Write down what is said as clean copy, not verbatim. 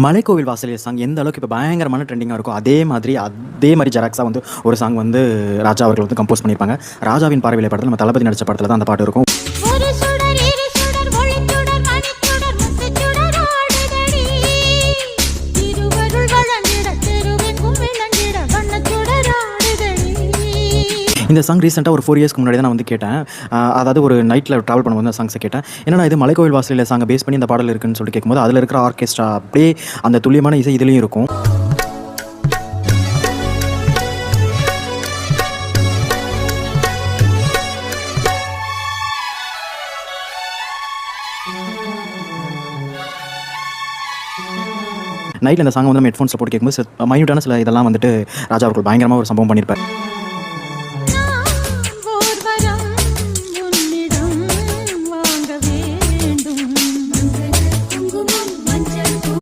மலைக்கோவில் வாசலில் சாங் எந்த அளவுக்கு இப்போ பயங்கரமான ட்ரெண்டிங்காக இருக்கும், அதே மாதிரி ஜெராக்ஸாக வந்து ஒரு சாங் வந்து ராஜா அவர்கள் வந்து கம்போஸ் பண்ணியிருப்பாங்க. ராஜாவின் பார்வையிலே படத்தில் நம்ம தளபதி நடித்த படத்தில் தான் அந்த பாட்டு இருக்கும். ஒரு சுடர் இரு சுடர் ஒளிச்சுடர் மணிச்சுடர் முத்துச்சுடர் ஆடுதடி திருவருள் வழங்கிட தெருவெங்கும் விளங்கிட வண்ணச்சுடர் ஆடுதடி. இந்த சாங் ரீசெண்டாக ஒரு 4 இயர்ஸ்க்கு முன்னாடி தான் நான் வந்து கேட்டேன். அதாவது ஒரு நைட்டில் ட்ராவல் பண்ணும்போது அந்த சாங்ஸை கேட்டேன். என்னடா இது மலைக்கோவில் வாசலில் சாங்கை பேஸ் பண்ணி இந்த பாடல் இருக்குன்னு சொல்லிட்டு கேட்கும்போது அதில் இருக்கிற ஆர்கெஸ்ட்ரா அப்படியே அந்த துல்லியமான இசை இதுலேயும் இருக்கும். நைட்டில் இந்த சாங்கை வந்து நம்ம ஹெட்ஃபோன்ஸில் போட்டு கேட்கும்போது மைன்யூட்டான சில இதெல்லாம் வந்துட்டு ராஜா அவர்கள் பயங்கரமாக ஒரு சம்பவம் பண்ணியிருப்பார்.